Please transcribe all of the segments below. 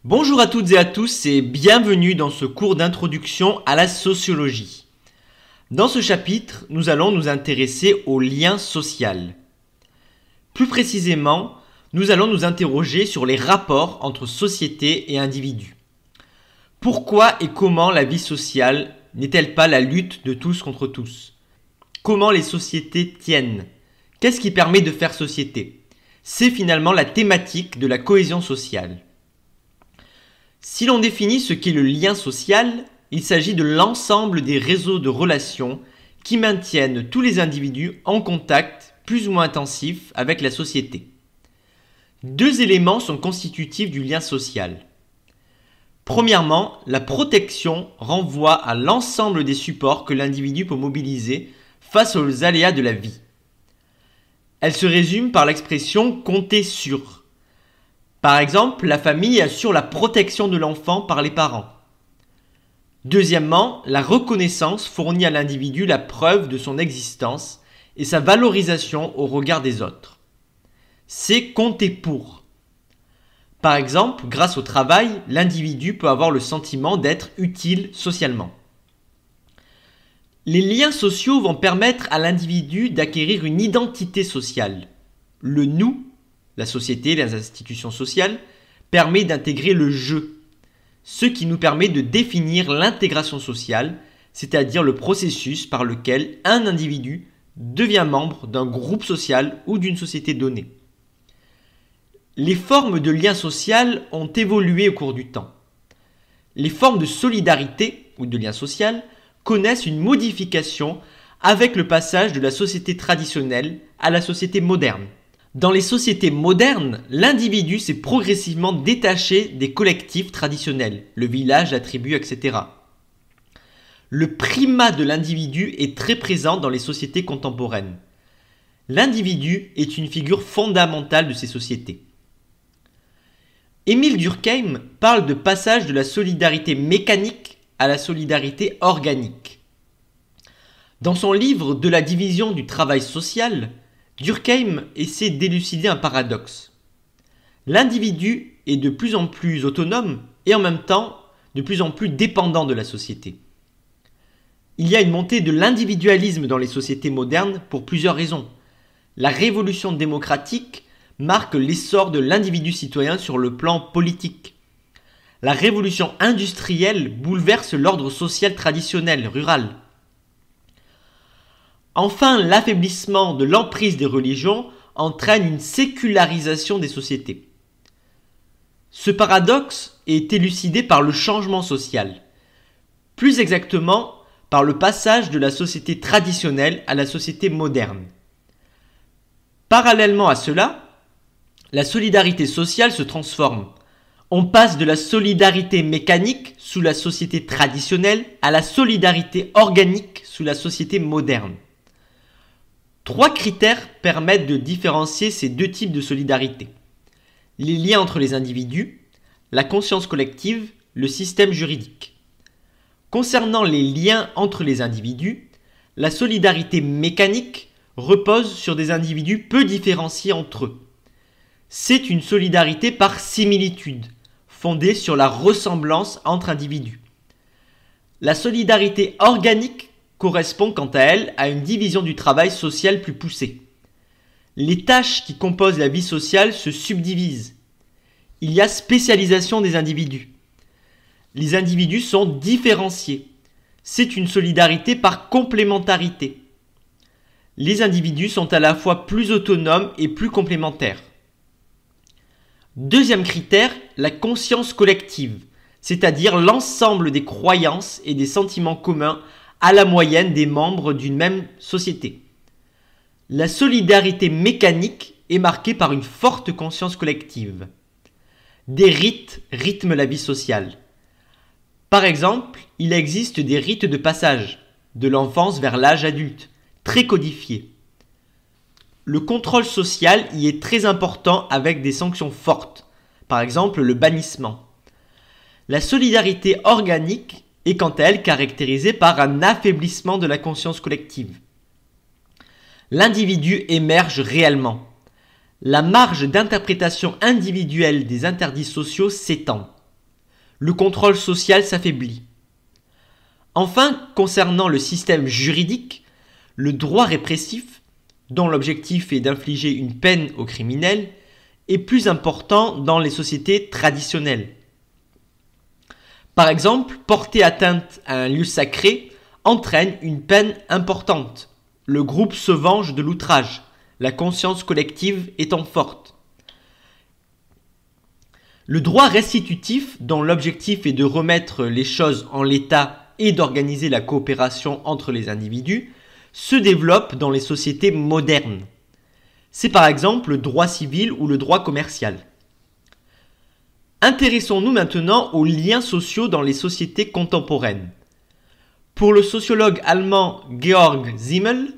Bonjour à toutes et à tous et bienvenue dans ce cours d'introduction à la sociologie. Dans ce chapitre, nous allons nous intéresser au lien social. Plus précisément, nous allons nous interroger sur les rapports entre société et individus. Pourquoi et comment la vie sociale n'est-elle pas la lutte de tous contre tous? Comment les sociétés tiennent? Qu'est-ce qui permet de faire société? C'est finalement la thématique de la cohésion sociale. Si l'on définit ce qu'est le lien social, il s'agit de l'ensemble des réseaux de relations qui maintiennent tous les individus en contact plus ou moins intensif avec la société. Deux éléments sont constitutifs du lien social. Premièrement, la protection renvoie à l'ensemble des supports que l'individu peut mobiliser face aux aléas de la vie. Elle se résume par l'expression « compter sur ». Par exemple, la famille assure la protection de l'enfant par les parents. Deuxièmement, la reconnaissance fournit à l'individu la preuve de son existence et sa valorisation au regard des autres. C'est compter pour. Par exemple, grâce au travail, l'individu peut avoir le sentiment d'être utile socialement. Les liens sociaux vont permettre à l'individu d'acquérir une identité sociale. Le « nous », la société, les institutions sociales, permet d'intégrer le « je », ce qui nous permet de définir l'intégration sociale, c'est-à-dire le processus par lequel un individu devient membre d'un groupe social ou d'une société donnée. Les formes de lien social ont évolué au cours du temps. Les formes de solidarité ou de lien social connaissent une modification avec le passage de la société traditionnelle à la société moderne. Dans les sociétés modernes, l'individu s'est progressivement détaché des collectifs traditionnels, le village, la tribu, etc. Le primat de l'individu est très présent dans les sociétés contemporaines. L'individu est une figure fondamentale de ces sociétés. Émile Durkheim parle de passage de la solidarité mécanique à la solidarité organique. Dans son livre De la division du travail social, Durkheim essaie d'élucider un paradoxe. L'individu est de plus en plus autonome et en même temps de plus en plus dépendant de la société. Il y a une montée de l'individualisme dans les sociétés modernes pour plusieurs raisons. La révolution démocratique marque l'essor de l'individu citoyen sur le plan politique. La révolution industrielle bouleverse l'ordre social traditionnel, rural. Enfin, l'affaiblissement de l'emprise des religions entraîne une sécularisation des sociétés. Ce paradoxe est élucidé par le changement social, plus exactement par le passage de la société traditionnelle à la société moderne. Parallèlement à cela, la solidarité sociale se transforme. On passe de la solidarité mécanique sous la société traditionnelle à la solidarité organique sous la société moderne. Trois critères permettent de différencier ces deux types de solidarité. Les liens entre les individus, la conscience collective, le système juridique. Concernant les liens entre les individus, la solidarité mécanique repose sur des individus peu différenciés entre eux. C'est une solidarité par similitude, fondée sur la ressemblance entre individus. La solidarité organique correspond quant à elle à une division du travail social plus poussée. Les tâches qui composent la vie sociale se subdivisent. Il y a spécialisation des individus. Les individus sont différenciés. C'est une solidarité par complémentarité. Les individus sont à la fois plus autonomes et plus complémentaires. Deuxième critère, la conscience collective, c'est-à-dire l'ensemble des croyances et des sentiments communs à la moyenne des membres d'une même société. La solidarité mécanique est marquée par une forte conscience collective. Des rites rythment la vie sociale. Par exemple, il existe des rites de passage, de l'enfance vers l'âge adulte, très codifiés. Le contrôle social y est très important avec des sanctions fortes, par exemple le bannissement. La solidarité organique est quant à elle caractérisée par un affaiblissement de la conscience collective. L'individu émerge réellement. La marge d'interprétation individuelle des interdits sociaux s'étend. Le contrôle social s'affaiblit. Enfin, concernant le système juridique, le droit répressif, dont l'objectif est d'infliger une peine aux criminels, est plus important dans les sociétés traditionnelles. Par exemple, porter atteinte à un lieu sacré entraîne une peine importante. Le groupe se venge de l'outrage, la conscience collective étant forte. Le droit restitutif, dont l'objectif est de remettre les choses en l'état et d'organiser la coopération entre les individus, se développe dans les sociétés modernes. C'est par exemple le droit civil ou le droit commercial. Intéressons-nous maintenant aux liens sociaux dans les sociétés contemporaines. Pour le sociologue allemand Georg Simmel,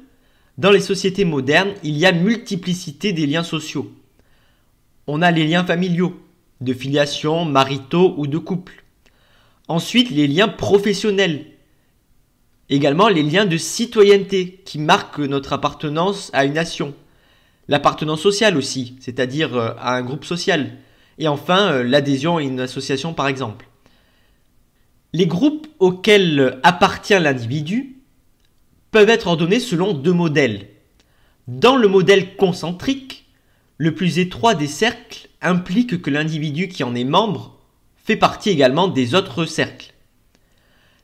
dans les sociétés modernes, il y a multiplicité des liens sociaux. On a les liens familiaux, de filiation, maritaux ou de couple. Ensuite, les liens professionnels. Également, les liens de citoyenneté qui marquent notre appartenance à une nation. L'appartenance sociale aussi, c'est-à-dire à un groupe social. Et enfin, l'adhésion à une association par exemple. Les groupes auxquels appartient l'individu peuvent être ordonnés selon deux modèles. Dans le modèle concentrique, le plus étroit des cercles implique que l'individu qui en est membre fait partie également des autres cercles.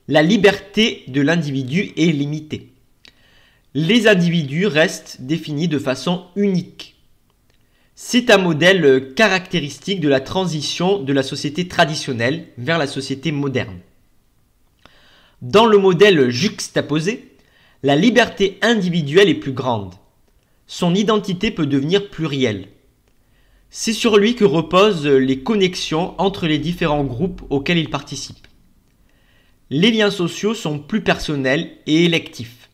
La liberté de l'individu est limitée. Les individus restent définis de façon unique. C'est un modèle caractéristique de la transition de la société traditionnelle vers la société moderne. Dans le modèle juxtaposé, la liberté individuelle est plus grande. Son identité peut devenir plurielle. C'est sur lui que reposent les connexions entre les différents groupes auxquels il participe. Les liens sociaux sont plus personnels et électifs.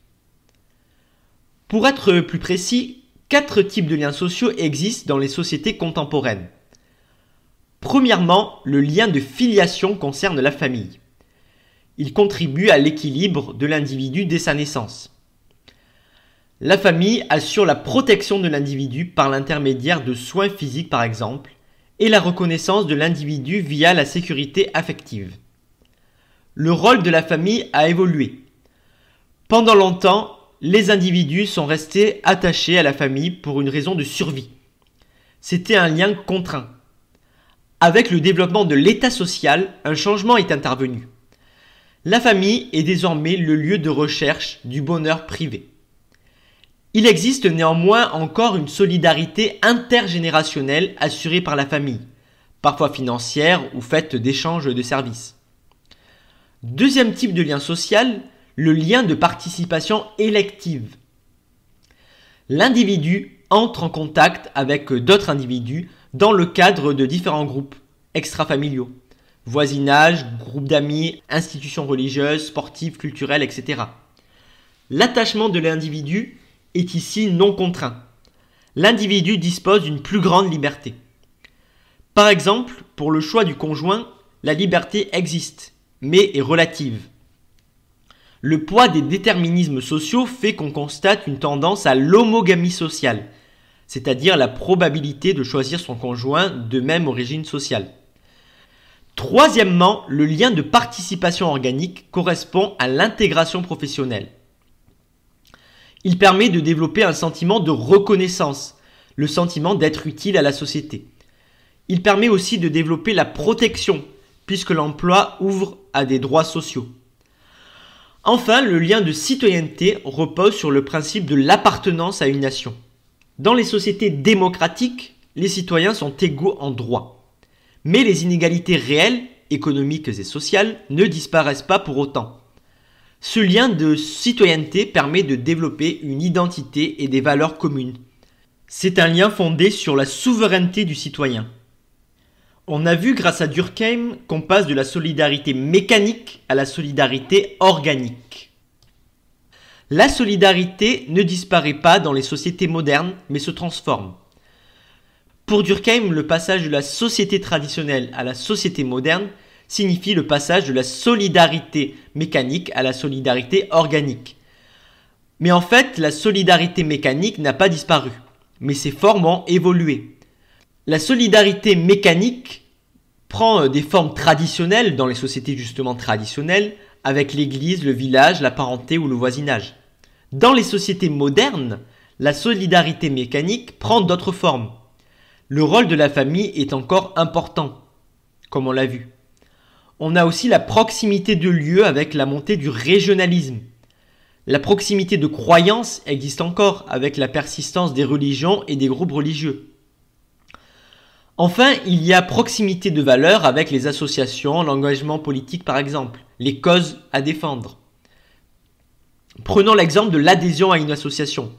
Pour être plus précis, 4 types de liens sociaux existent dans les sociétés contemporaines. Premièrement, le lien de filiation concerne la famille. Il contribue à l'équilibre de l'individu dès sa naissance. La famille assure la protection de l'individu par l'intermédiaire de soins physiques par exemple, et la reconnaissance de l'individu via la sécurité affective. Le rôle de la famille a évolué. Pendant longtemps, les individus sont restés attachés à la famille pour une raison de survie. C'était un lien contraint. Avec le développement de l'état social, un changement est intervenu. La famille est désormais le lieu de recherche du bonheur privé. Il existe néanmoins encore une solidarité intergénérationnelle assurée par la famille, parfois financière ou faite d'échanges de services. Deuxième type de lien social, le lien de participation élective. L'individu entre en contact avec d'autres individus dans le cadre de différents groupes extrafamiliaux, voisinage, groupes d'amis, institutions religieuses, sportives, culturelles, etc. L'attachement de l'individu est ici non contraint. L'individu dispose d'une plus grande liberté. Par exemple, pour le choix du conjoint, la liberté existe, mais est relative. Le poids des déterminismes sociaux fait qu'on constate une tendance à l'homogamie sociale, c'est-à-dire la probabilité de choisir son conjoint de même origine sociale. Troisièmement, le lien de participation organique correspond à l'intégration professionnelle. Il permet de développer un sentiment de reconnaissance, le sentiment d'être utile à la société. Il permet aussi de développer la protection, puisque l'emploi ouvre à des droits sociaux. Enfin, le lien de citoyenneté repose sur le principe de l'appartenance à une nation. Dans les sociétés démocratiques, les citoyens sont égaux en droit. Mais les inégalités réelles, économiques et sociales, ne disparaissent pas pour autant. Ce lien de citoyenneté permet de développer une identité et des valeurs communes. C'est un lien fondé sur la souveraineté du citoyen. On a vu grâce à Durkheim qu'on passe de la solidarité mécanique à la solidarité organique. La solidarité ne disparaît pas dans les sociétés modernes, mais se transforme. Pour Durkheim, le passage de la société traditionnelle à la société moderne signifie le passage de la solidarité mécanique à la solidarité organique. Mais en fait, la solidarité mécanique n'a pas disparu, mais ses formes ont évolué. La solidarité mécanique prend des formes traditionnelles dans les sociétés justement traditionnelles, avec l'église, le village, la parenté ou le voisinage. Dans les sociétés modernes, la solidarité mécanique prend d'autres formes. Le rôle de la famille est encore important, comme on l'a vu. On a aussi la proximité de lieux avec la montée du régionalisme. La proximité de croyances existe encore avec la persistance des religions et des groupes religieux. Enfin, il y a proximité de valeurs avec les associations, l'engagement politique par exemple, les causes à défendre. Prenons l'exemple de l'adhésion à une association.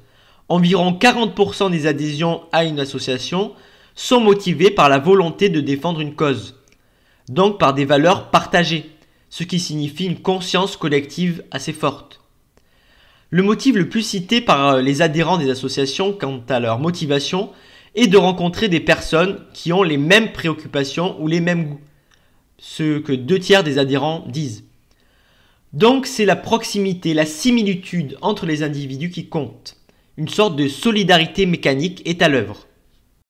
Environ 40% des adhésions à une association sont motivées par la volonté de défendre une cause, donc par des valeurs partagées, ce qui signifie une conscience collective assez forte. Le motif le plus cité par les adhérents des associations quant à leur motivation est de rencontrer des personnes qui ont les mêmes préoccupations ou les mêmes goûts, ce que 2/3 des adhérents disent. Donc c'est la proximité, la similitude entre les individus qui compte. Une sorte de solidarité mécanique est à l'œuvre.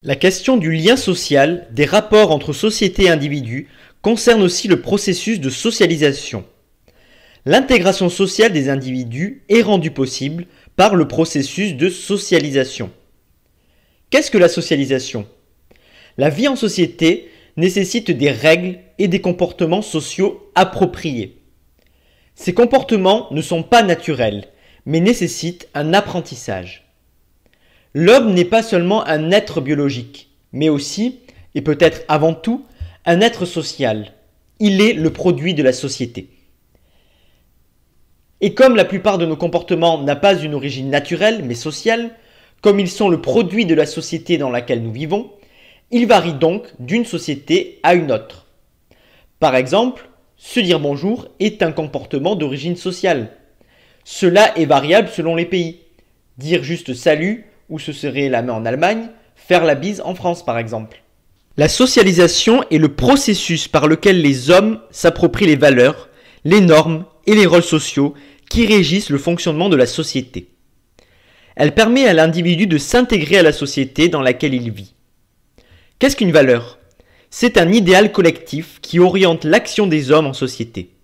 La question du lien social, des rapports entre société et individus, concerne aussi le processus de socialisation. L'intégration sociale des individus est rendue possible par le processus de socialisation. Qu'est-ce que la socialisation ? La vie en société nécessite des règles et des comportements sociaux appropriés. Ces comportements ne sont pas naturels, mais nécessitent un apprentissage. L'homme n'est pas seulement un être biologique, mais aussi, et peut-être avant tout, un être social. Il est le produit de la société. Et comme la plupart de nos comportements n'ont pas une origine naturelle, mais sociale, comme ils sont le produit de la société dans laquelle nous vivons, ils varient donc d'une société à une autre. Par exemple, se dire bonjour est un comportement d'origine sociale. Cela est variable selon les pays. Dire juste salut ou se serrer la main en Allemagne, faire la bise en France par exemple. La socialisation est le processus par lequel les hommes s'approprient les valeurs, les normes et les rôles sociaux qui régissent le fonctionnement de la société. Elle permet à l'individu de s'intégrer à la société dans laquelle il vit. Qu'est-ce qu'une valeur ? C'est un idéal collectif qui oriente l'action des hommes en société.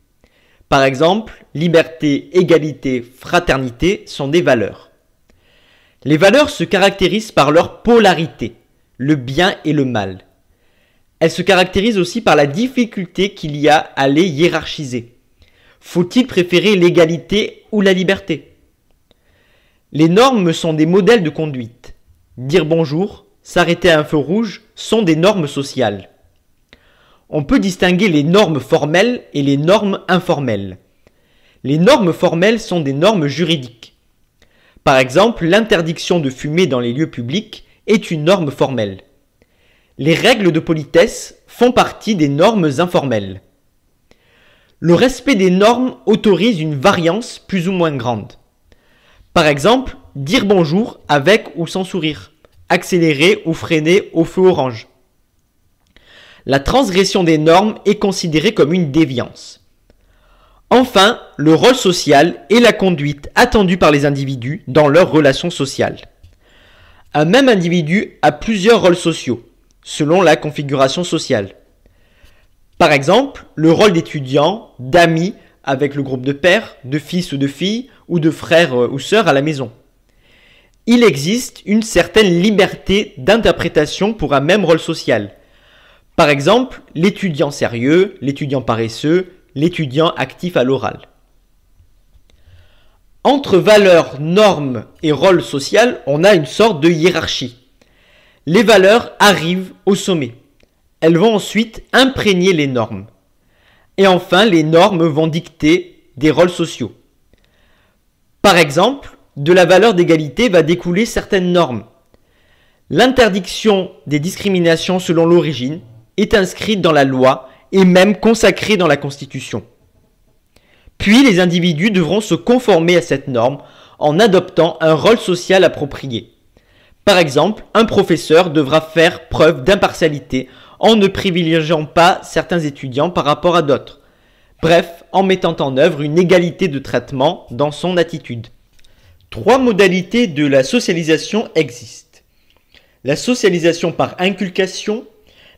Par exemple, liberté, égalité, fraternité sont des valeurs. Les valeurs se caractérisent par leur polarité, le bien et le mal. Elles se caractérisent aussi par la difficulté qu'il y a à les hiérarchiser. Faut-il préférer l'égalité ou la liberté ? Les normes sont des modèles de conduite. Dire bonjour, s'arrêter à un feu rouge sont des normes sociales. On peut distinguer les normes formelles et les normes informelles. Les normes formelles sont des normes juridiques. Par exemple, l'interdiction de fumer dans les lieux publics est une norme formelle. Les règles de politesse font partie des normes informelles. Le respect des normes autorise une variance plus ou moins grande. Par exemple, dire bonjour avec ou sans sourire, accélérer ou freiner au feu orange. La transgression des normes est considérée comme une déviance. Enfin, le rôle social est la conduite attendue par les individus dans leurs relations sociales. Un même individu a plusieurs rôles sociaux, selon la configuration sociale. Par exemple, le rôle d'étudiant, d'ami avec le groupe de pères, de fils ou de filles, ou de frères ou sœurs à la maison. Il existe une certaine liberté d'interprétation pour un même rôle social. Par exemple, l'étudiant sérieux, l'étudiant paresseux, l'étudiant actif à l'oral. Entre valeurs, normes et rôle social, on a une sorte de hiérarchie. Les valeurs arrivent au sommet. Elles vont ensuite imprégner les normes. Et enfin, les normes vont dicter des rôles sociaux. Par exemple, de la valeur d'égalité va découler certaines normes. L'interdiction des discriminations selon l'origine est inscrite dans la loi et même consacrée dans la Constitution. Puis les individus devront se conformer à cette norme en adoptant un rôle social approprié. Par exemple, un professeur devra faire preuve d'impartialité en ne privilégiant pas certains étudiants par rapport à d'autres. Bref, en mettant en œuvre une égalité de traitement dans son attitude. 3 modalités de la socialisation existent. La socialisation par inculcation,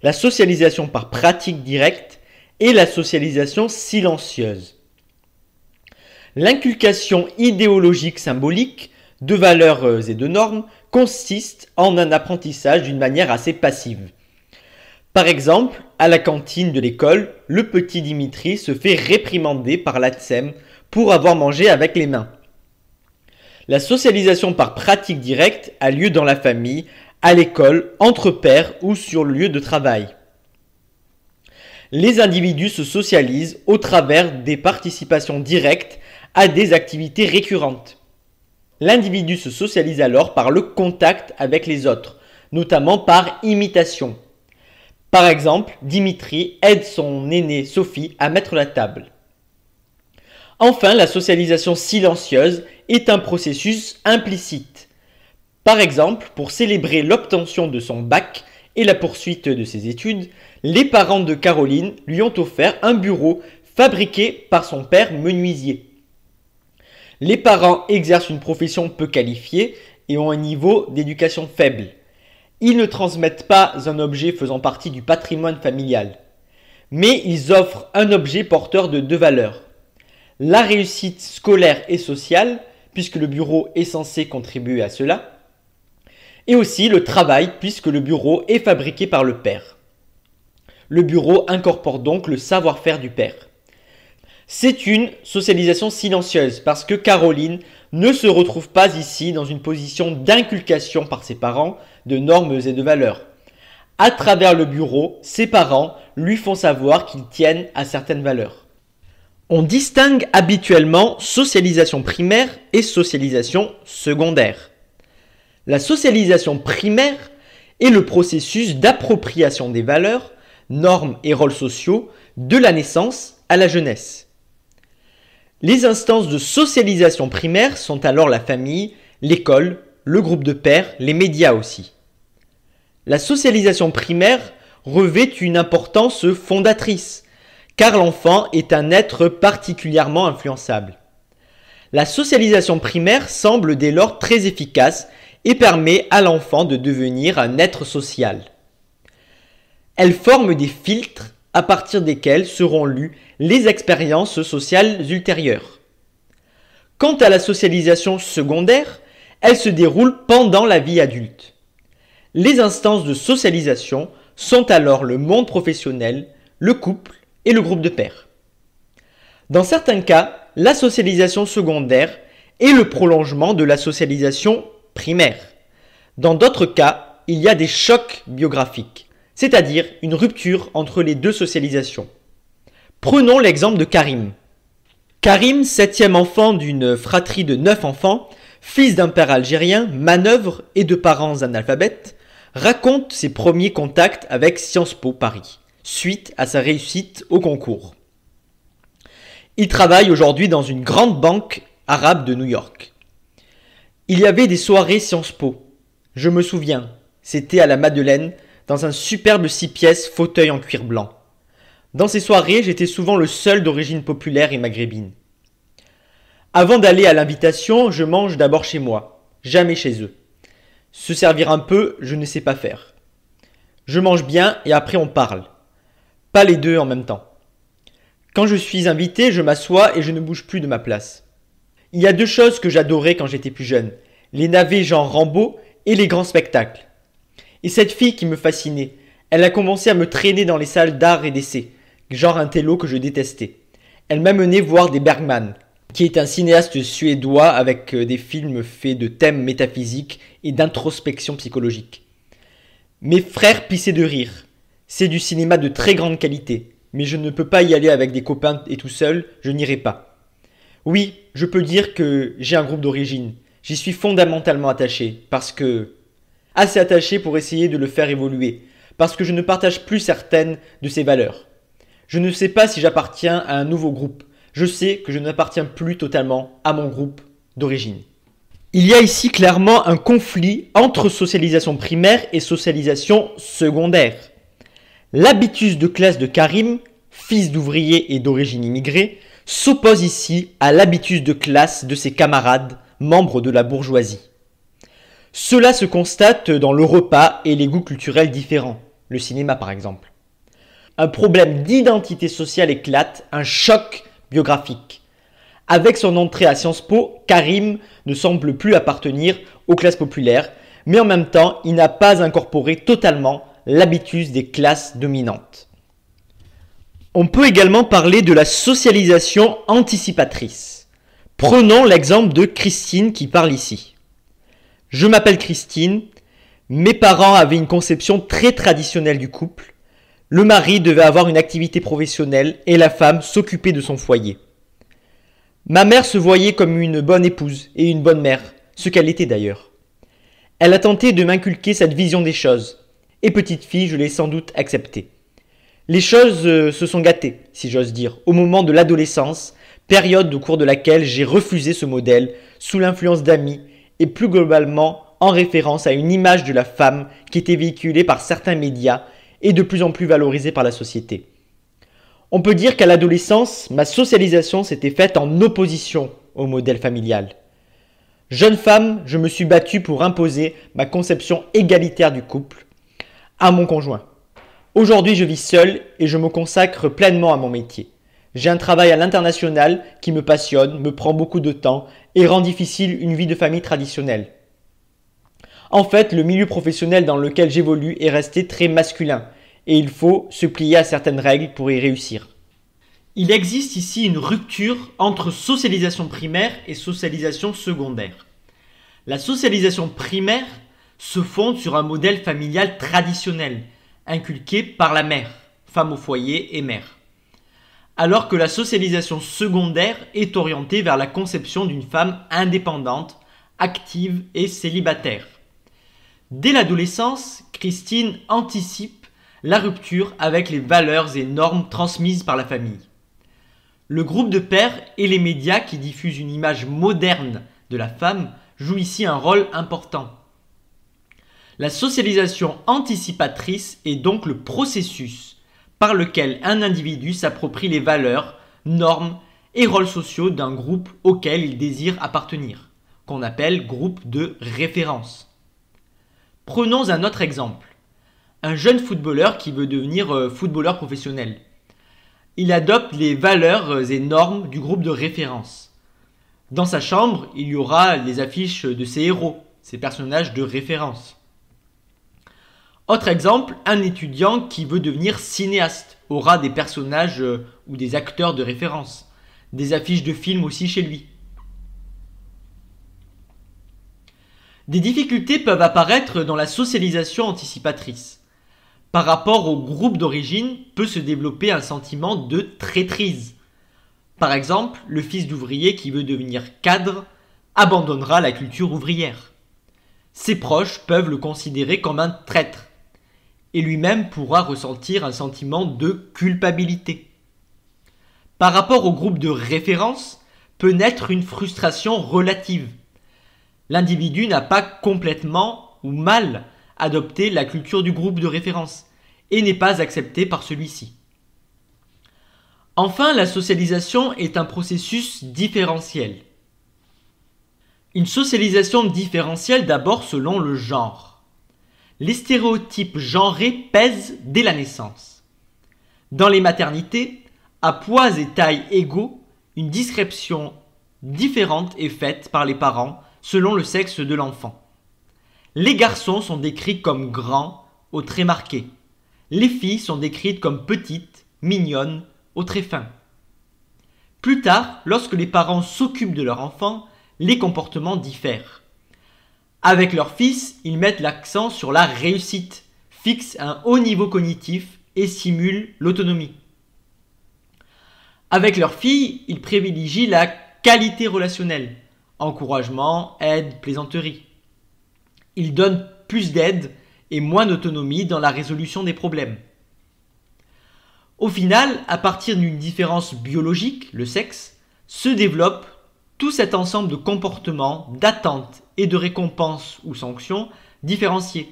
la socialisation par pratique directe et la socialisation silencieuse. L'inculcation idéologique symbolique de valeurs et de normes consiste en un apprentissage d'une manière assez passive. Par exemple, à la cantine de l'école, le petit Dimitri se fait réprimander par l'ATSEM pour avoir mangé avec les mains. La socialisation par pratique directe a lieu dans la famille, à l'école, entre pairs ou sur le lieu de travail. Les individus se socialisent au travers des participations directes à des activités récurrentes. L'individu se socialise alors par le contact avec les autres, notamment par imitation. Par exemple, Dimitri aide son aînée Sophie à mettre la table. Enfin, la socialisation silencieuse est un processus implicite. Par exemple, pour célébrer l'obtention de son bac et la poursuite de ses études, les parents de Caroline lui ont offert un bureau fabriqué par son père menuisier. Les parents exercent une profession peu qualifiée et ont un niveau d'éducation faible. Ils ne transmettent pas un objet faisant partie du patrimoine familial, mais ils offrent un objet porteur de deux valeurs. La réussite scolaire et sociale, puisque le bureau est censé contribuer à cela, et aussi le travail, puisque le bureau est fabriqué par le père. Le bureau incorpore donc le savoir-faire du père. C'est une socialisation silencieuse parce que Caroline ne se retrouve pas ici dans une position d'inculcation par ses parents de normes et de valeurs. À travers le bureau, ses parents lui font savoir qu'ils tiennent à certaines valeurs. On distingue habituellement socialisation primaire et socialisation secondaire. La socialisation primaire est le processus d'appropriation des valeurs, normes et rôles sociaux de la naissance à la jeunesse. Les instances de socialisation primaire sont alors la famille, l'école, le groupe de pairs, les médias aussi. La socialisation primaire revêt une importance fondatrice, car l'enfant est un être particulièrement influençable. La socialisation primaire semble dès lors très efficace et permet à l'enfant de devenir un être social. Elle forme des filtres à partir desquels seront lues les expériences sociales ultérieures. Quant à la socialisation secondaire, elle se déroule pendant la vie adulte. Les instances de socialisation sont alors le monde professionnel, le couple et le groupe de pairs. Dans certains cas, la socialisation secondaire est le prolongement de la socialisation primaire. Dans d'autres cas, il y a des chocs biographiques, c'est-à-dire une rupture entre les deux socialisations. Prenons l'exemple de Karim. Karim, septième enfant d'une fratrie de 9 enfants, fils d'un père algérien, manœuvre et de parents analphabètes, raconte ses premiers contacts avec Sciences Po Paris, suite à sa réussite au concours. Il travaille aujourd'hui dans une grande banque arabe de New York. Il y avait des soirées Sciences Po. Je me souviens, c'était à la Madeleine, dans un superbe 6 pièces fauteuil en cuir blanc. Dans ces soirées, j'étais souvent le seul d'origine populaire et maghrébine. Avant d'aller à l'invitation, je mange d'abord chez moi, jamais chez eux. Se servir un peu, je ne sais pas faire. Je mange bien et après on parle. Pas les deux en même temps. Quand je suis invité, je m'assois et je ne bouge plus de ma place. Il y a deux choses que j'adorais quand j'étais plus jeune, les navets genre Rambo et les grands spectacles. Et cette fille qui me fascinait, elle a commencé à me traîner dans les salles d'art et d'essai, genre un télo que je détestais. Elle m'a mené voir des Bergman, qui est un cinéaste suédois avec des films faits de thèmes métaphysiques et d'introspection psychologique. Mes frères pissaient de rire. C'est du cinéma de très grande qualité, mais je ne peux pas y aller avec des copains et tout seul, je n'irai pas. Oui, je peux dire que j'ai un groupe d'origine. J'y suis fondamentalement attaché, parce que... assez attaché pour essayer de le faire évoluer, parce que je ne partage plus certaines de ses valeurs. Je ne sais pas si j'appartiens à un nouveau groupe. Je sais que je n'appartiens plus totalement à mon groupe d'origine. Il y a ici clairement un conflit entre socialisation primaire et socialisation secondaire. L'habitus de classe de Karim, fils d'ouvrier et d'origine immigrée, s'oppose ici à l'habitus de classe de ses camarades, membres de la bourgeoisie. Cela se constate dans le repas et les goûts culturels différents. le cinéma par exemple. Un problème d'identité sociale éclate, un choc biographique. Avec son entrée à Sciences Po, Karim ne semble plus appartenir aux classes populaires, mais en même temps, il n'a pas incorporé totalement l'habitus des classes dominantes. On peut également parler de la socialisation anticipatrice. Prenons l'exemple de Christine qui parle ici. Je m'appelle Christine, mes parents avaient une conception très traditionnelle du couple. Le mari devait avoir une activité professionnelle et la femme s'occuper de son foyer. Ma mère se voyait comme une bonne épouse et une bonne mère, ce qu'elle était d'ailleurs. Elle a tenté de m'inculquer cette vision des choses, et petite fille, je l'ai sans doute acceptée. Les choses se sont gâtées, si j'ose dire, au moment de l'adolescence, période au cours de laquelle j'ai refusé ce modèle sous l'influence d'amis et plus globalement en référence à une image de la femme qui était véhiculée par certains médias et de plus en plus valorisée par la société. On peut dire qu'à l'adolescence, ma socialisation s'était faite en opposition au modèle familial. Jeune femme, je me suis battue pour imposer ma conception égalitaire du couple à mon conjoint. Aujourd'hui, je vis seule et je me consacre pleinement à mon métier. J'ai un travail à l'international qui me passionne, me prend beaucoup de temps et rend difficile une vie de famille traditionnelle. En fait, le milieu professionnel dans lequel j'évolue est resté très masculin et il faut se plier à certaines règles pour y réussir. Il existe ici une rupture entre socialisation primaire et socialisation secondaire. La socialisation primaire se fonde sur un modèle familial traditionnel, inculqué par la mère, femme au foyer et mère. Alors que la socialisation secondaire est orientée vers la conception d'une femme indépendante, active et célibataire. Dès l'adolescence, Christine anticipe la rupture avec les valeurs et normes transmises par la famille. Le groupe de pairs et les médias qui diffusent une image moderne de la femme jouent ici un rôle important. La socialisation anticipatrice est donc le processus par lequel un individu s'approprie les valeurs, normes et rôles sociaux d'un groupe auquel il désire appartenir, qu'on appelle groupe de référence. Prenons un autre exemple. Un jeune footballeur qui veut devenir footballeur professionnel. Il adopte les valeurs et normes du groupe de référence. Dans sa chambre, il y aura les affiches de ses héros, ses personnages de référence. Autre exemple, un étudiant qui veut devenir cinéaste aura des personnages ou des acteurs de référence, des affiches de films aussi chez lui. Des difficultés peuvent apparaître dans la socialisation anticipatrice. Par rapport au groupe d'origine, peut se développer un sentiment de traîtrise. Par exemple, le fils d'ouvrier qui veut devenir cadre abandonnera la culture ouvrière. Ses proches peuvent le considérer comme un traître et lui-même pourra ressentir un sentiment de culpabilité. Par rapport au groupe de référence, peut naître une frustration relative. L'individu n'a pas complètement ou mal adopté la culture du groupe de référence et n'est pas accepté par celui-ci. Enfin, la socialisation est un processus différentiel. Une socialisation différentielle d'abord selon le genre. Les stéréotypes genrés pèsent dès la naissance. Dans les maternités, à poids et taille égaux, une description différente est faite par les parents selon le sexe de l'enfant. Les garçons sont décrits comme grands, aux traits marqués. Les filles sont décrites comme petites, mignonnes, aux traits fins. Plus tard, lorsque les parents s'occupent de leur enfant, les comportements diffèrent. Avec leur fils, ils mettent l'accent sur la réussite, fixent un haut niveau cognitif et stimulent l'autonomie. Avec leur fille, ils privilégient la qualité relationnelle, encouragement, aide, plaisanterie. Ils donnent plus d'aide et moins d'autonomie dans la résolution des problèmes. Au final, à partir d'une différence biologique, le sexe, se développe tout cet ensemble de comportements, d'attentes et de récompenses ou sanctions différenciés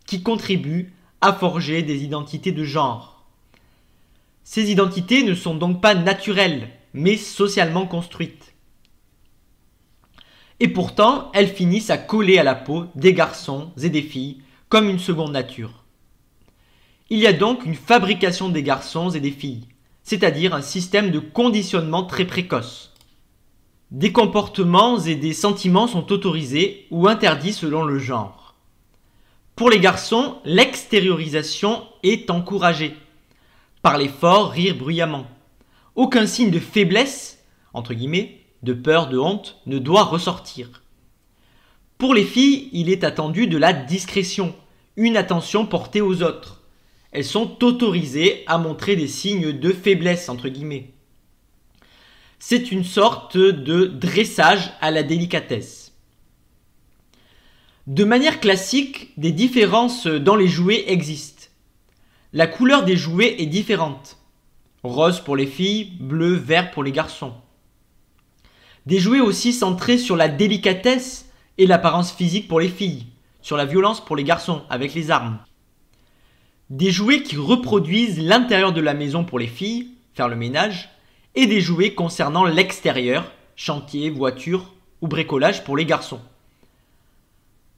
qui contribuent à forger des identités de genre. Ces identités ne sont donc pas naturelles, mais socialement construites. Et pourtant, elles finissent à coller à la peau des garçons et des filles comme une seconde nature. Il y a donc une fabrication des garçons et des filles, c'est-à-dire un système de conditionnement très précoce. Des comportements et des sentiments sont autorisés ou interdits selon le genre. Pour les garçons, l'extériorisation est encouragée. Parler fort, rire bruyamment. Aucun signe de faiblesse, entre guillemets, de peur, de honte, ne doit ressortir. Pour les filles, il est attendu de la discrétion, une attention portée aux autres. Elles sont autorisées à montrer des signes de faiblesse, entre guillemets. C'est une sorte de dressage à la délicatesse. De manière classique, des différences dans les jouets existent. La couleur des jouets est différente. Rose pour les filles, bleu, vert pour les garçons. Des jouets aussi centrés sur la délicatesse et l'apparence physique pour les filles, sur la violence pour les garçons avec les armes. Des jouets qui reproduisent l'intérieur de la maison pour les filles, faire le ménage, et des jouets concernant l'extérieur, chantier, voiture ou bricolage pour les garçons.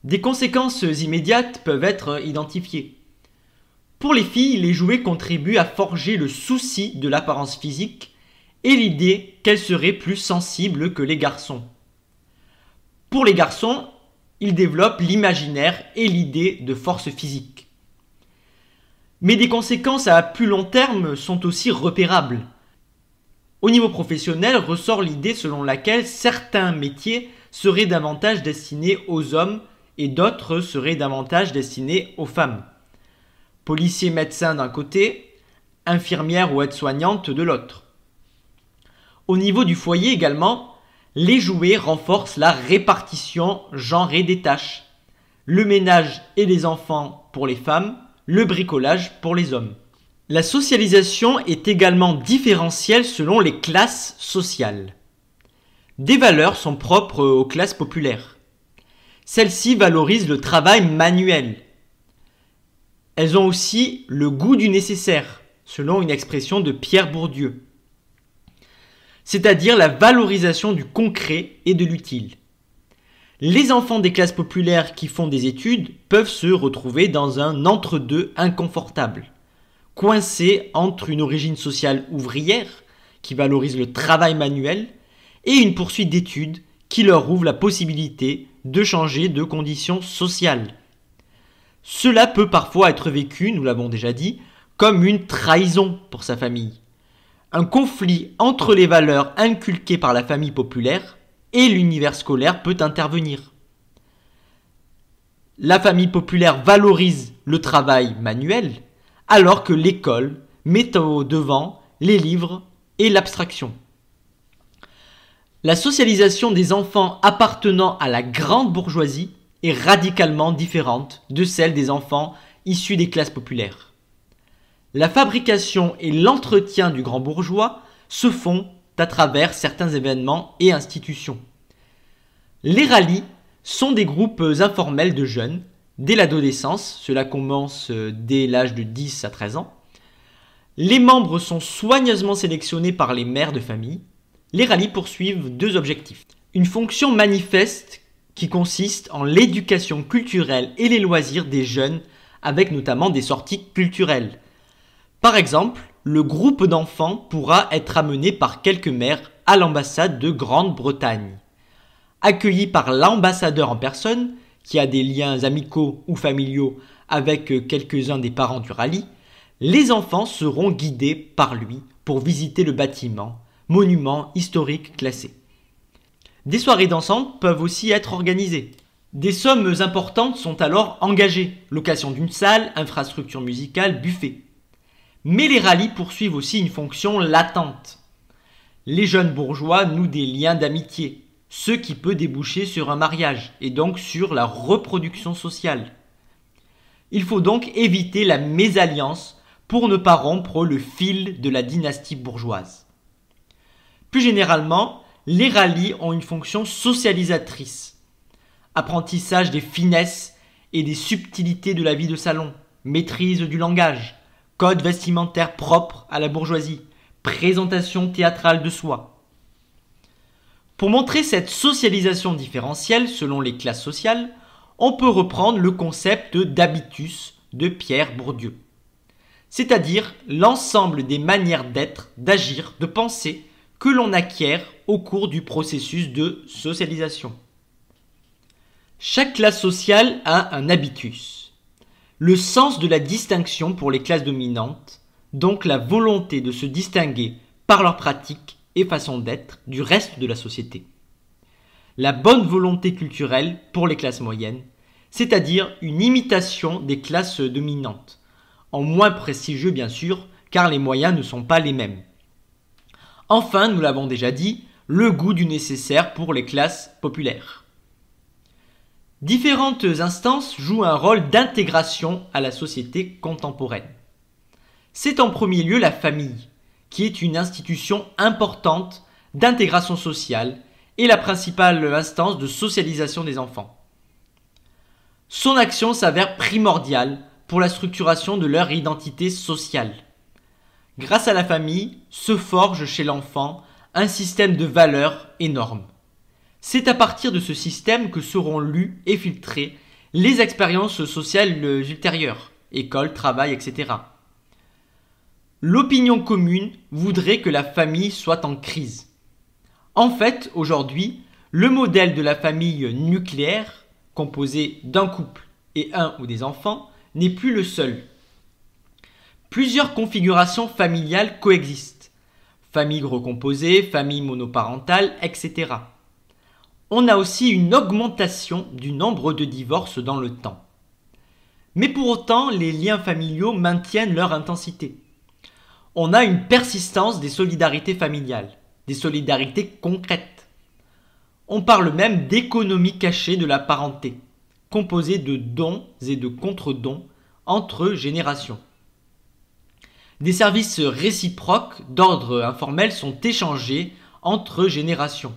Des conséquences immédiates peuvent être identifiées. Pour les filles, les jouets contribuent à forger le souci de l'apparence physique et l'idée qu'elles seraient plus sensibles que les garçons. Pour les garçons, ils développent l'imaginaire et l'idée de force physique. Mais des conséquences à plus long terme sont aussi repérables. Au niveau professionnel ressort l'idée selon laquelle certains métiers seraient davantage destinés aux hommes et d'autres seraient davantage destinés aux femmes. Policier médecin d'un côté, infirmière ou aide-soignante de l'autre. Au niveau du foyer également, les jouets renforcent la répartition genrée des tâches. Le ménage et les enfants pour les femmes, le bricolage pour les hommes. La socialisation est également différentielle selon les classes sociales. Des valeurs sont propres aux classes populaires. Celles-ci valorisent le travail manuel. Elles ont aussi le goût du nécessaire, selon une expression de Pierre Bourdieu. C'est-à-dire la valorisation du concret et de l'utile. Les enfants des classes populaires qui font des études peuvent se retrouver dans un entre-deux inconfortable, coincés entre une origine sociale ouvrière, qui valorise le travail manuel, et une poursuite d'études qui leur ouvre la possibilité de changer de conditions sociales. Cela peut parfois être vécu, nous l'avons déjà dit, comme une trahison pour sa famille. Un conflit entre les valeurs inculquées par la famille populaire et l'univers scolaire peut intervenir. La famille populaire valorise le travail manuel, alors que l'école met au devant les livres et l'abstraction. La socialisation des enfants appartenant à la grande bourgeoisie est radicalement différente de celle des enfants issus des classes populaires. La fabrication et l'entretien du grand bourgeois se font à travers certains événements et institutions. Les rallyes sont des groupes informels de jeunes, dès l'adolescence, cela commence dès l'âge de 10 à 13 ans. Les membres sont soigneusement sélectionnés par les mères de famille. Les rallyes poursuivent deux objectifs. Une fonction manifeste qui consiste en l'éducation culturelle et les loisirs des jeunes, avec notamment des sorties culturelles. Par exemple, le groupe d'enfants pourra être amené par quelques mères à l'ambassade de Grande-Bretagne. Accueillis par l'ambassadeur en personne, qui a des liens amicaux ou familiaux avec quelques-uns des parents du rallye, les enfants seront guidés par lui pour visiter le bâtiment, monument historique classé. Des soirées dansantes peuvent aussi être organisées. Des sommes importantes sont alors engagées, location d'une salle, infrastructure musicale, buffet. Mais les rallyes poursuivent aussi une fonction latente. Les jeunes bourgeois nouent des liens d'amitié, ce qui peut déboucher sur un mariage et donc sur la reproduction sociale. Il faut donc éviter la mésalliance pour ne pas rompre le fil de la dynastie bourgeoise. Plus généralement, les rallyes ont une fonction socialisatrice. Apprentissage des finesses et des subtilités de la vie de salon, maîtrise du langage, code vestimentaire propre à la bourgeoisie, présentation théâtrale de soi. Pour montrer cette socialisation différentielle selon les classes sociales, on peut reprendre le concept d'habitus de Pierre Bourdieu. c'est-à-dire l'ensemble des manières d'être, d'agir, de penser que l'on acquiert au cours du processus de socialisation. Chaque classe sociale a un habitus, le sens de la distinction pour les classes dominantes, donc la volonté de se distinguer par leurs pratiques et façon d'être du reste de la société. La bonne volonté culturelle pour les classes moyennes, c'est-à-dire une imitation des classes dominantes, en moins prestigieux bien sûr, car les moyens ne sont pas les mêmes. Enfin, nous l'avons déjà dit, le goût du nécessaire pour les classes populaires. Différentes instances jouent un rôle d'intégration à la société contemporaine. C'est en premier lieu la famille, qui est une institution importante d'intégration sociale et la principale instance de socialisation des enfants. Son action s'avère primordiale pour la structuration de leur identité sociale. Grâce à la famille, se forge chez l'enfant un système de valeurs et normes. C'est à partir de ce système que seront lues et filtrées les expériences sociales ultérieures, école, travail, etc. L'opinion commune voudrait que la famille soit en crise. En fait, aujourd'hui, le modèle de la famille nucléaire, composée d'un couple et un ou des enfants, n'est plus le seul. Plusieurs configurations familiales coexistent. Famille recomposée, famille monoparentale, etc. On a aussi une augmentation du nombre de divorces dans le temps. Mais pour autant, les liens familiaux maintiennent leur intensité. On a une persistance des solidarités familiales, des solidarités concrètes. On parle même d'économie cachée de la parenté, composée de dons et de contre-dons entre générations. Des services réciproques d'ordre informel sont échangés entre générations.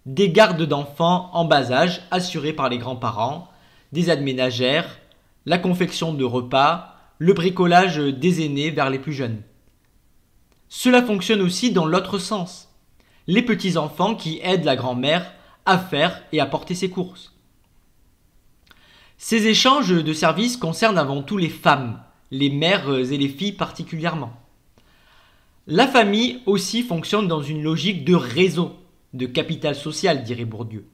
Des gardes d'enfants en bas âge assurées par les grands-parents, des aides ménagères, la confection de repas, le bricolage des aînés vers les plus jeunes. Cela fonctionne aussi dans l'autre sens. Les petits-enfants qui aident la grand-mère à faire et à porter ses courses. Ces échanges de services concernent avant tout les femmes, les mères et les filles particulièrement. La famille aussi fonctionne dans une logique de réseau, de capital social, dirait Bourdieu.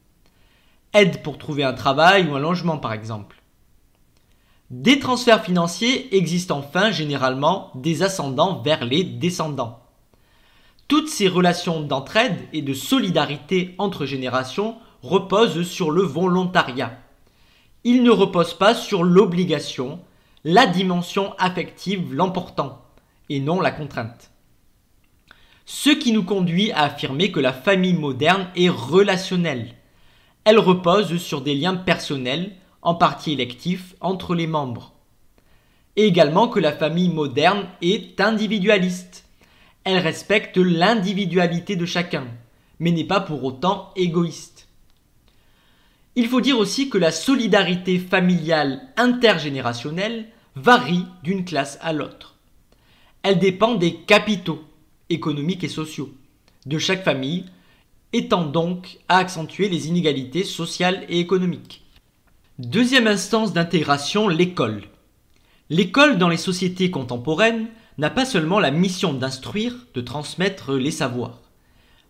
Aide pour trouver un travail ou un logement par exemple. Des transferts financiers existent enfin généralement des ascendants vers les descendants. Toutes ces relations d'entraide et de solidarité entre générations reposent sur le volontariat. Ils ne reposent pas sur l'obligation, la dimension affective l'emportant, et non la contrainte. Ce qui nous conduit à affirmer que la famille moderne est relationnelle. Elle repose sur des liens personnels, en partie électifs, entre les membres. Et également que la famille moderne est individualiste. Elle respecte l'individualité de chacun, mais n'est pas pour autant égoïste. Il faut dire aussi que la solidarité familiale intergénérationnelle varie d'une classe à l'autre. Elle dépend des capitaux économiques et sociaux de chaque famille, étant donc à accentuer les inégalités sociales et économiques. Deuxième instance d'intégration, l'école. L'école dans les sociétés contemporaines n'a pas seulement la mission d'instruire, de transmettre les savoirs,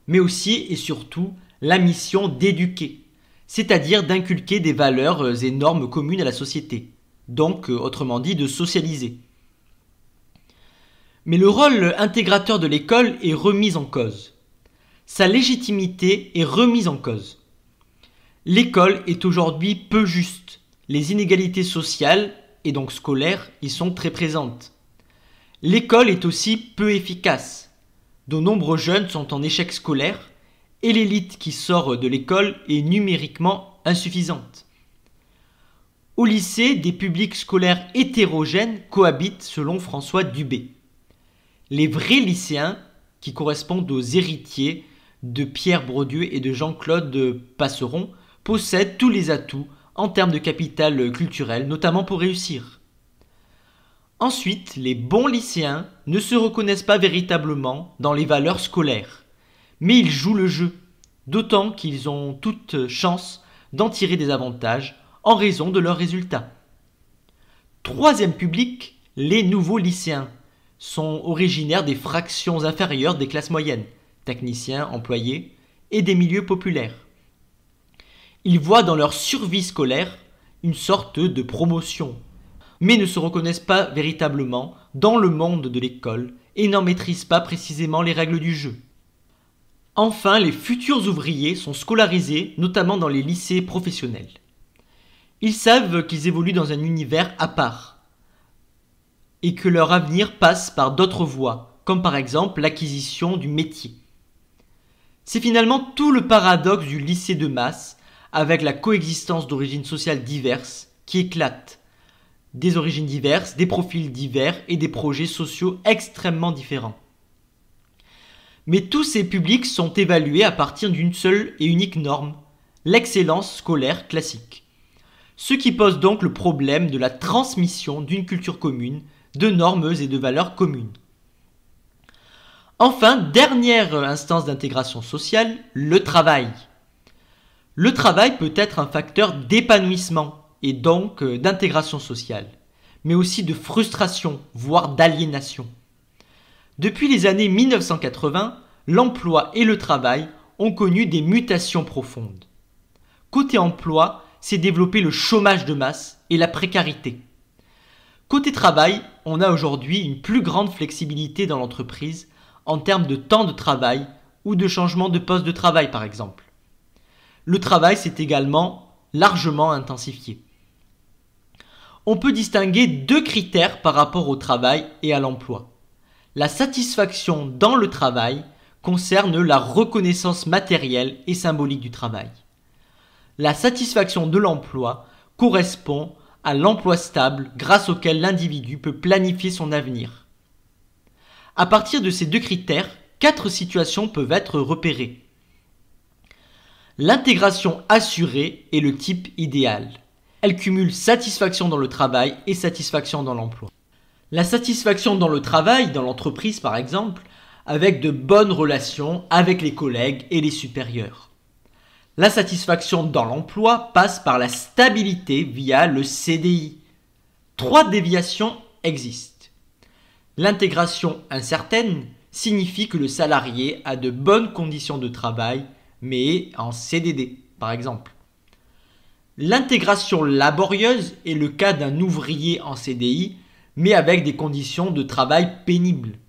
mais aussi et surtout la mission d'éduquer, c'est-à-dire d'inculquer des valeurs et normes communes à la société, donc autrement dit de socialiser. Mais le rôle intégrateur de l'école est remis en cause. Sa légitimité est remise en cause. L'école est aujourd'hui peu juste. Les inégalités sociales, et donc scolaires, y sont très présentes. L'école est aussi peu efficace. De nombreux jeunes sont en échec scolaire et l'élite qui sort de l'école est numériquement insuffisante. Au lycée, des publics scolaires hétérogènes cohabitent selon François Dubé. Les vrais lycéens, qui correspondent aux héritiers de Pierre Bourdieu et de Jean-Claude Passeron, possèdent tous les atouts en termes de capital culturel, notamment pour réussir. Ensuite, les bons lycéens ne se reconnaissent pas véritablement dans les valeurs scolaires, mais ils jouent le jeu, d'autant qu'ils ont toute chance d'en tirer des avantages en raison de leurs résultats. Troisième public, Les nouveaux lycéens sont originaires des fractions inférieures des classes moyennes, techniciens, employés, et des milieux populaires. Ils voient dans leur survie scolaire une sorte de promotion, mais ne se reconnaissent pas véritablement dans le monde de l'école et n'en maîtrisent pas précisément les règles du jeu. Enfin, les futurs ouvriers sont scolarisés, notamment dans les lycées professionnels. Ils savent qu'ils évoluent dans un univers à part et que leur avenir passe par d'autres voies, comme par exemple l'acquisition du métier. C'est finalement tout le paradoxe du lycée de masse avec la coexistence d'origines sociales diverses qui éclate. Des origines diverses, des profils divers et des projets sociaux extrêmement différents. Mais tous ces publics sont évalués à partir d'une seule et unique norme, l'excellence scolaire classique. Ce qui pose donc le problème de la transmission d'une culture commune, de normes et de valeurs communes. Enfin, dernière instance d'intégration sociale, le travail. Le travail peut être un facteur d'épanouissement et donc d'intégration sociale, mais aussi de frustration, voire d'aliénation. Depuis les années 1980, l'emploi et le travail ont connu des mutations profondes. Côté emploi, s'est développé le chômage de masse et la précarité. Côté travail, on a aujourd'hui une plus grande flexibilité dans l'entreprise en termes de temps de travail ou de changement de poste de travail par exemple. Le travail s'est également largement intensifié. On peut distinguer deux critères par rapport au travail et à l'emploi. La satisfaction dans le travail concerne la reconnaissance matérielle et symbolique du travail. La satisfaction de l'emploi correspond à l'emploi stable grâce auquel l'individu peut planifier son avenir. À partir de ces deux critères, 4 situations peuvent être repérées. L'intégration assurée est le type idéal. Elle cumule satisfaction dans le travail et satisfaction dans l'emploi. La satisfaction dans le travail, dans l'entreprise par exemple, avec de bonnes relations avec les collègues et les supérieurs. La satisfaction dans l'emploi passe par la stabilité via le CDI. 3 déviations existent. L'intégration incertaine signifie que le salarié a de bonnes conditions de travail, mais en CDD par exemple. L'intégration laborieuse est le cas d'un ouvrier en CDI, mais avec des conditions de travail pénibles.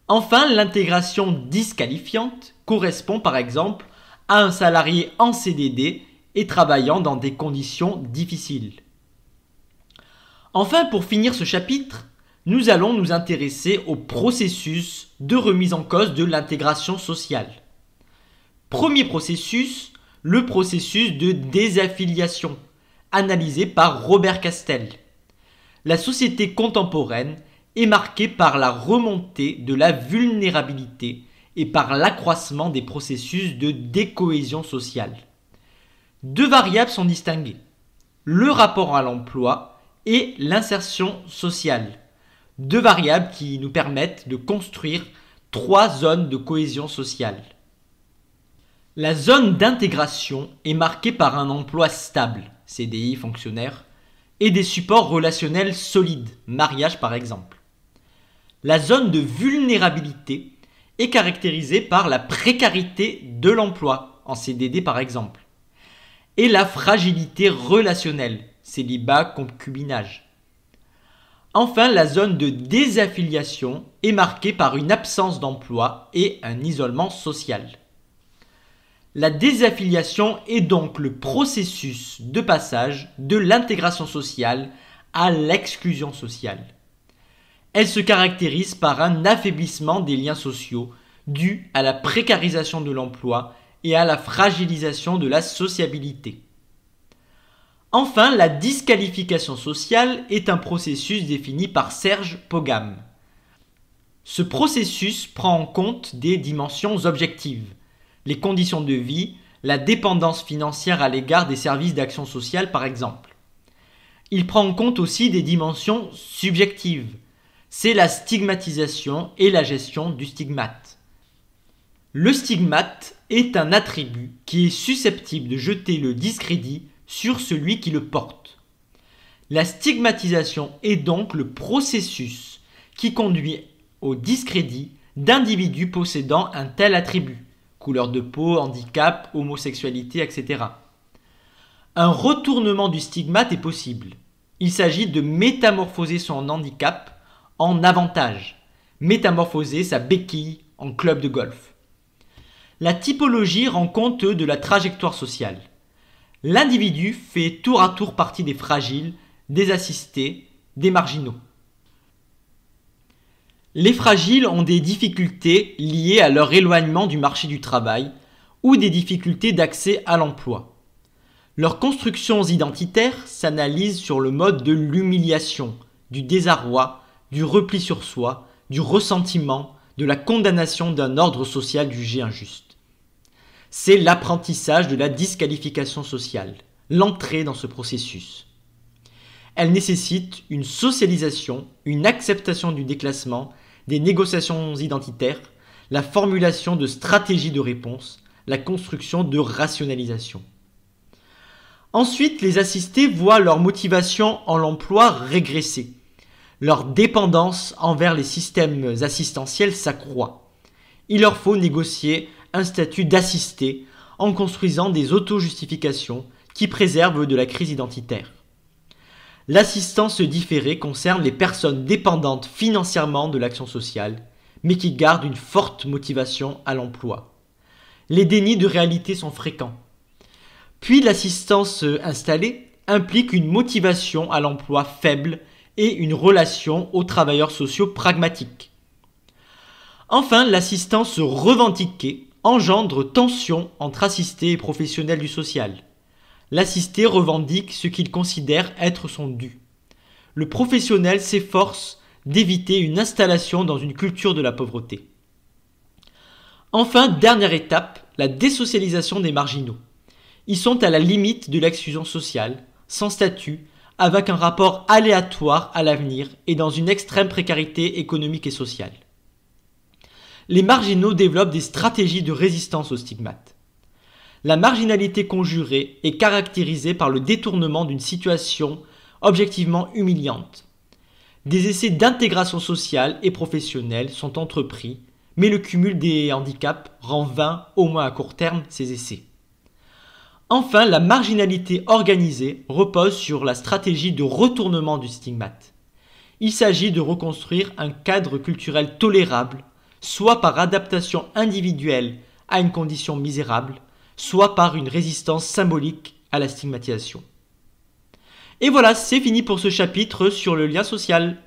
Enfin, l'intégration disqualifiante correspond par exemple à un salarié en CDD et travaillant dans des conditions difficiles. Enfin, pour finir ce chapitre, nous allons nous intéresser au processus de remise en cause de l'intégration sociale. Premier processus, le processus de désaffiliation, analysé par Robert Castel. La société contemporaine est marquée par la remontée de la vulnérabilité et par l'accroissement des processus de décohésion sociale. 2 variables sont distinguées, le rapport à l'emploi et l'insertion sociale. 2 variables qui nous permettent de construire 3 zones de cohésion sociale. La zone d'intégration est marquée par un emploi stable, CDI, fonctionnaire, et des supports relationnels solides, mariage par exemple. La zone de vulnérabilité est caractérisée par la précarité de l'emploi, en CDD par exemple, et la fragilité relationnelle, célibat, concubinage. Enfin, la zone de désaffiliation est marquée par une absence d'emploi et un isolement social. La désaffiliation est donc le processus de passage de l'intégration sociale à l'exclusion sociale. Elle se caractérise par un affaiblissement des liens sociaux dû à la précarisation de l'emploi et à la fragilisation de la sociabilité. Enfin, la disqualification sociale est un processus défini par Serge Pogam. Ce processus prend en compte des dimensions objectives, les conditions de vie, la dépendance financière à l'égard des services d'action sociale par exemple. Il prend en compte aussi des dimensions subjectives, c'est la stigmatisation et la gestion du stigmate. Le stigmate est un attribut qui est susceptible de jeter le discrédit sur celui qui le porte. La stigmatisation est donc le processus qui conduit au discrédit d'individus possédant un tel attribut, couleur de peau, handicap, homosexualité, etc. Un retournement du stigmate est possible. Il s'agit de métamorphoser son handicap en avantage, métamorphoser sa béquille en club de golf. La typologie rend compte de la trajectoire sociale. L'individu fait tour à tour partie des fragiles, des assistés, des marginaux. Les fragiles ont des difficultés liées à leur éloignement du marché du travail ou des difficultés d'accès à l'emploi. Leurs constructions identitaires s'analysent sur le mode de l'humiliation, du désarroi, du repli sur soi, du ressentiment, de la condamnation d'un ordre social jugé injuste. C'est l'apprentissage de la disqualification sociale, l'entrée dans ce processus. Elle nécessite une socialisation, une acceptation du déclassement, des négociations identitaires, la formulation de stratégies de réponse, la construction de rationalisation. Ensuite, les assistés voient leur motivation en l'emploi régresser. Leur dépendance envers les systèmes assistentiels s'accroît. Il leur faut négocier un statut d'assisté en construisant des auto-justifications qui préservent de la crise identitaire. L'assistance différée concerne les personnes dépendantes financièrement de l'action sociale, mais qui gardent une forte motivation à l'emploi. Les dénis de réalité sont fréquents. Puis l'assistance installée implique une motivation à l'emploi faible et une relation aux travailleurs sociaux pragmatiques. Enfin, l'assistance revendiquée engendre tension entre assistés et professionnels du social. L'assisté revendique ce qu'il considère être son dû. Le professionnel s'efforce d'éviter une installation dans une culture de la pauvreté. Enfin, dernière étape, la désocialisation des marginaux. Ils sont à la limite de l'exclusion sociale, sans statut, avec un rapport aléatoire à l'avenir et dans une extrême précarité économique et sociale. Les marginaux développent des stratégies de résistance au stigmate. La marginalité conjurée est caractérisée par le détournement d'une situation objectivement humiliante. Des essais d'intégration sociale et professionnelle sont entrepris, mais le cumul des handicaps rend vain, au moins à court terme, ces essais. Enfin, la marginalité organisée repose sur la stratégie de retournement du stigmate. Il s'agit de reconstruire un cadre culturel tolérable, soit par adaptation individuelle à une condition misérable, soit par une résistance symbolique à la stigmatisation. Et voilà, c'est fini pour ce chapitre sur le lien social.